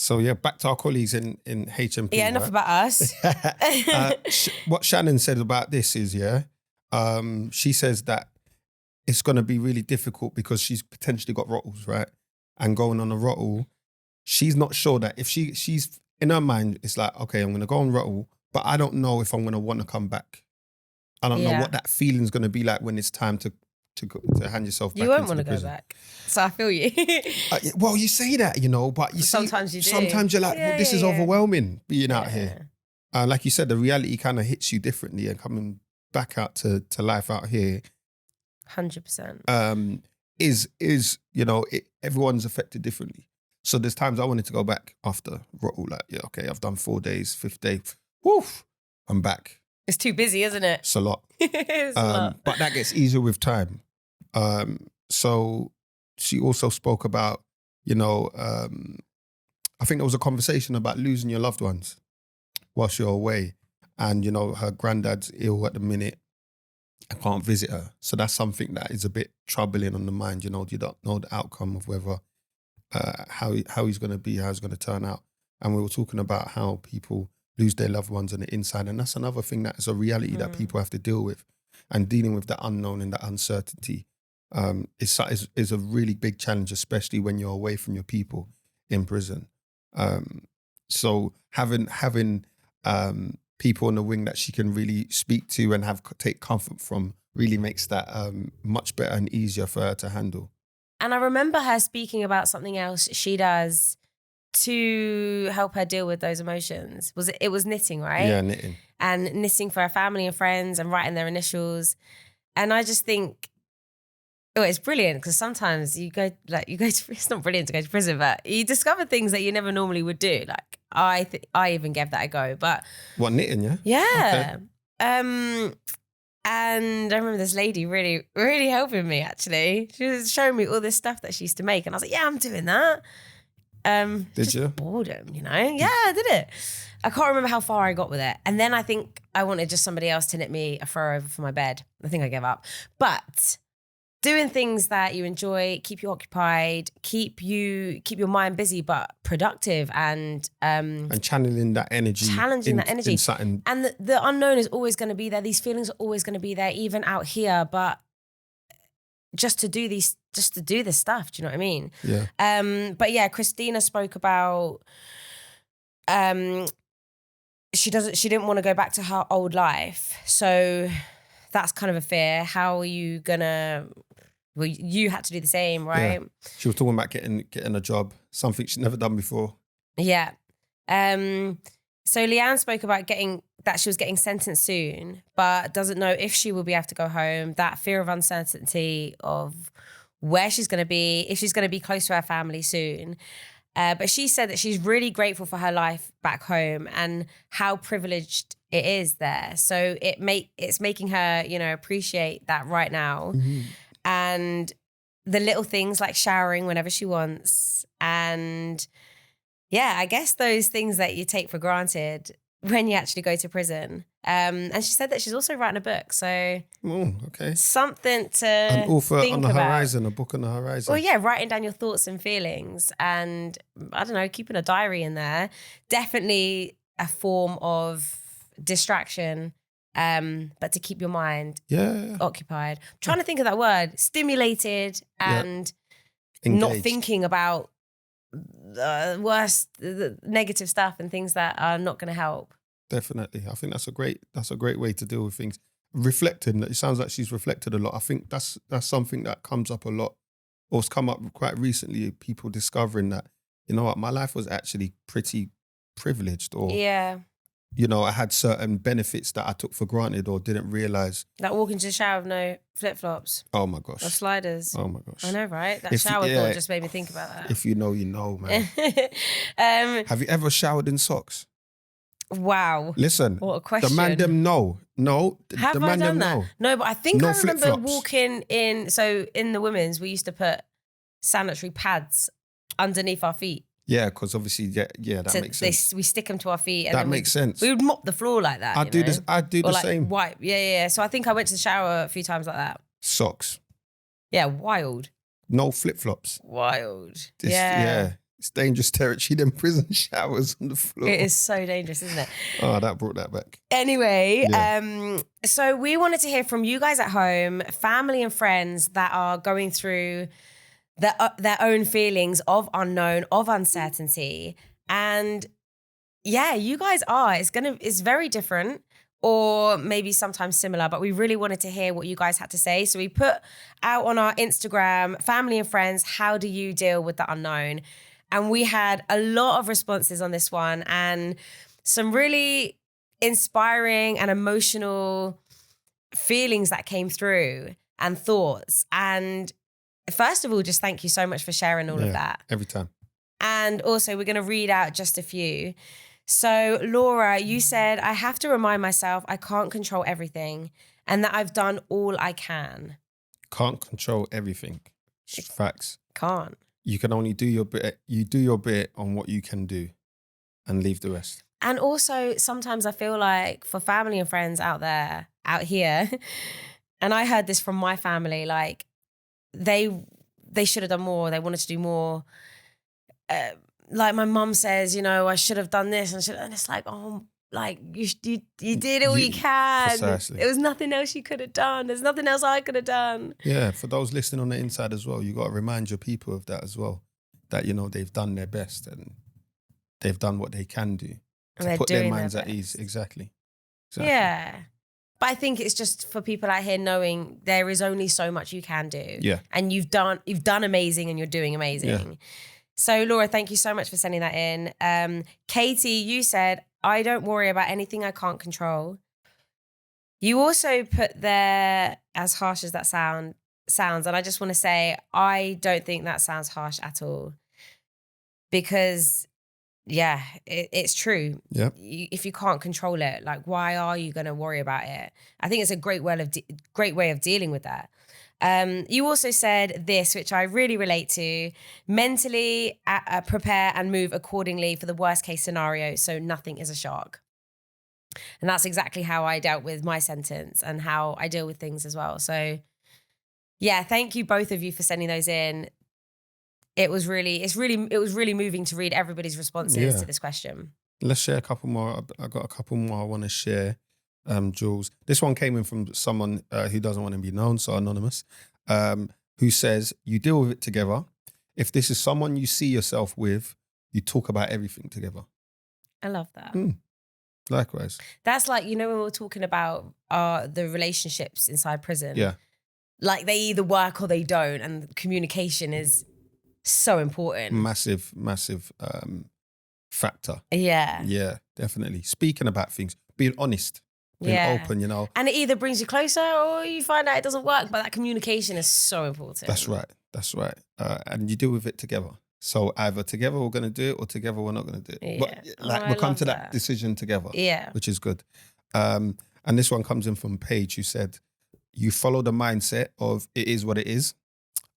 So yeah, back to our colleagues in HMP. Yeah, enough about us. What Shannon said about this is, she says that it's going to be really difficult because she's potentially got rottles, right? And going on a rottle, she's not sure that if she's in her mind, it's like, okay, I'm going to go on rottle, but I don't know if I'm going to want to come back. I don't know what that feeling's going to be like when it's time to hand yourself back. You won't want to go back. So I feel you. Well, you say that, but sometimes you do. Sometimes you're like, this is overwhelming being out here. Like you said, the reality kind of hits you differently, and coming back out to life out here, 100%. Is everyone's affected differently. So there's times I wanted to go back after rottle, like, okay, I've done 4 days, 5th day, woof, I'm back. It's too busy, isn't it? It's a lot. It's a lot. But that gets easier with time. So she also spoke about, I think there was a conversation about losing your loved ones whilst you're away. And, her granddad's ill at the minute. I can't visit her. So that's something that is a bit troubling on the mind. You don't know the outcome of whether, how he's going to be, how it's going to turn out. And we were talking about how people lose their loved ones on the inside. And that's another thing that is a reality that people have to deal with. And dealing with that unknown and that uncertainty is a really big challenge, especially when you're away from your people in prison. So having people on the wing that she can really speak to and take comfort from really makes that much better and easier for her to handle. And I remember her speaking about something else she does to help her deal with those emotions. It was knitting, right? Yeah, knitting. And knitting for her family and friends and writing their initials. And I just think, it's brilliant because sometimes you go to, it's not brilliant to go to prison, but you discover things that you never normally would do. Like I even gave that a go, but. What, knitting, yeah? Yeah. Okay. And I remember this lady really, really helping me actually. She was showing me all this stuff that she used to make. And I was like, yeah, I'm doing that. Did you? Boredom, Yeah, I did it. I can't remember how far I got with it. And then I think I wanted just somebody else to knit me a throw over for my bed. I think I gave up. But doing things that you enjoy, keep you occupied, keep your mind busy but productive, and channeling that energy, in something. And the unknown is always going to be there. These feelings are always going to be there, even out here. But just to do this stuff, do you know what I mean? Yeah. But yeah, Christina spoke about she didn't want to go back to her old life, so that's kind of a fear. How are you gonna? Well, you had to do the same, right? Yeah. She was talking about getting a job, something she'd never done before. Yeah. So Leanne spoke about that she was getting sentenced soon, but doesn't know if she will be able to go home. That fear of uncertainty of where she's going to be, if she's going to be close to her family soon. But she said that she's really grateful for her life back home and how privileged it is there. So it's making her, appreciate that right now. Mm-hmm. And the little things like showering whenever she wants. And yeah, I guess those things that you take for granted when you actually go to prison. And she said that she's also writing a book. So something to an author think on the about. Horizon, a book on the horizon. Well, yeah, writing down your thoughts and feelings and, I don't know, keeping a diary in there. Definitely a form of distraction, but to keep your mind occupied. I'm trying to think of that word, stimulated and not thinking about the negative stuff and things that are not going to help. Definitely. I think that's a great way to deal with things. Reflecting, it sounds like she's reflected a lot. I think that's something that comes up a lot, or it's come up quite recently, people discovering that, you know what, my life was actually pretty privileged, or I had certain benefits that I took for granted or didn't realise. Like walking to the shower with no flip-flops. Oh my gosh. Or sliders. Oh my gosh. I know, right? That shower thought just made me think about that. If you know, you know, man. Have you ever showered in socks? Wow. Listen. What a question. The man them know. No. Have I done that? know. No, but I think No I remember flip-flops. walking in, so in the women's, we used to put sanitary pads underneath our feet. Yeah, because obviously, that makes sense. We stick them to our feet. And that then makes sense. We would mop the floor like that. I do the same. Wipe. Yeah. So I think I went to the shower a few times like that. Socks. Yeah, wild. No flip-flops. Wild. Yeah. It's dangerous territory, them prison showers on the floor. It is so dangerous, isn't it? Oh, that brought that back. Anyway, Yeah. so we wanted to hear from you guys at home, family and friends that are going through their own feelings of unknown, of uncertainty. And yeah, you guys are. It's very different, or maybe sometimes similar, but we really wanted to hear what you guys had to say. So we put out on our Instagram, family and friends, how do you deal with the unknown? And we had a lot of responses on this one and some really inspiring and emotional feelings that came through and thoughts. And first of all, just thank you so much for sharing all of that. Every time. And also, we're going to read out just a few. So, Laura, you said, I have to remind myself I can't control everything and that I've done all I can. Can't control everything. It's facts. Can't. You can only do your bit. You do your bit on what you can do and leave the rest. And also, sometimes I feel like for family and friends out here, and I heard this from my family, like they should have done more. They wanted to do more. Like my mum says, I should have done this, and it's like, oh, like you did all you can. Precisely. There was nothing else you could have done. There's nothing else I could have done. Yeah, for those listening on the inside as well, you got to remind your people of that as well. That they've done their best and they've done what they can do to put their minds at ease. Exactly. Yeah. But I think it's just for people out here knowing there is only so much you can do. Yeah. And you've done amazing and you're doing amazing. Yeah. So Laura, thank you so much for sending that in. Katie, you said, I don't worry about anything I can't control. You also put there, as harsh as that sounds, and I just want to say, I don't think that sounds harsh at all. Because, yeah, it's true. Yeah. If you can't control it, like, why are you going to worry about it? I think it's a great way of dealing with that. You also said this, which I really relate to: mentally prepare and move accordingly for the worst case scenario, so nothing is a shock. And that's exactly how I dealt with my sentence and how I deal with things as well. So yeah, thank you both of you for sending those in. It was really moving to read everybody's responses to this question. Let's share a couple more. I got a couple more I want to share. Jules, this one came in from someone who doesn't want to be known, so anonymous, who says, you deal with it together. If this is someone you see yourself with, you talk about everything together. I love that. Likewise. That's like, when we're talking about the relationships inside prison. Yeah. Like they either work or they don't, and communication is so important. Massive factor. Yeah. Yeah, definitely. Speaking about things, being honest. Being open, And it either brings you closer or you find out it doesn't work, but that communication is so important. That's right. And you deal with it together. So either together we're going to do it or together we're not going to do it. Yeah. But we'll come to that decision together. Yeah. Which is good. And this one comes in from Paige, who said, you follow the mindset of it is what it is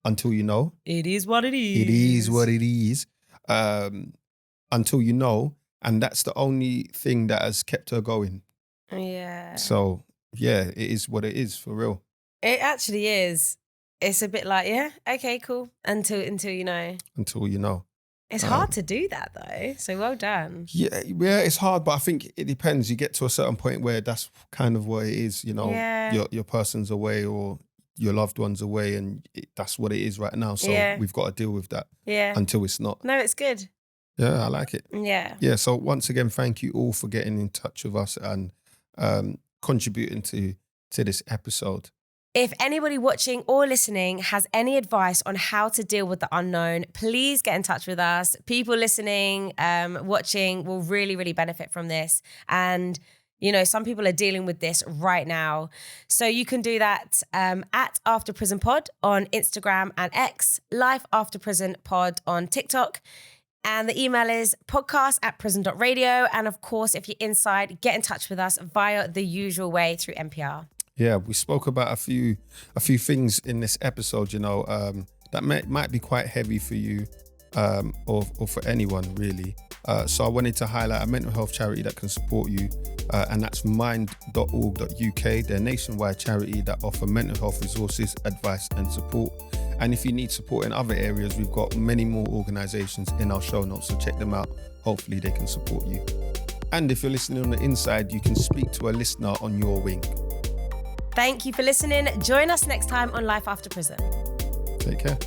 until you know. It is what it is. It is what it is. Until you know. And that's the only thing that has kept her going. Yeah. So, yeah, it is what it is, for real. It actually is. It's a bit like, yeah, okay, cool. Until you know. Until you know. It's hard to do that, though. So well done. Yeah, it's hard, but I think it depends. You get to a certain point where that's kind of what it is, your person's away or your loved one's away, and that's what it is right now. So we've got to deal with that until it's not. No, it's good. Yeah, I like it. Yeah. Yeah, so once again, thank you all for getting in touch with us and contributing to this episode. If anybody watching or listening has any advice on how to deal with the unknown, please get in touch with us. People listening, watching will really, really benefit from this. And, some people are dealing with this right now. So you can do that at After Prison Pod on Instagram and X, Life After Prison Pod on TikTok. And the email is podcast@prison.radio. And of course, if you're inside, get in touch with us via the usual way through NPR. Yeah, we spoke about a few things in this episode, that might be quite heavy for you. or for anyone really. So I wanted to highlight a mental health charity that can support you, and that's mind.org.uk. They're a nationwide charity that offer mental health resources, advice and support. And if you need support in other areas, we've got many more organisations in our show notes, so check them out. Hopefully they can support you. And if you're listening on the inside, you can speak to a listener on your wing. Thank you for listening. Join us next time on Life After Prison. Take care.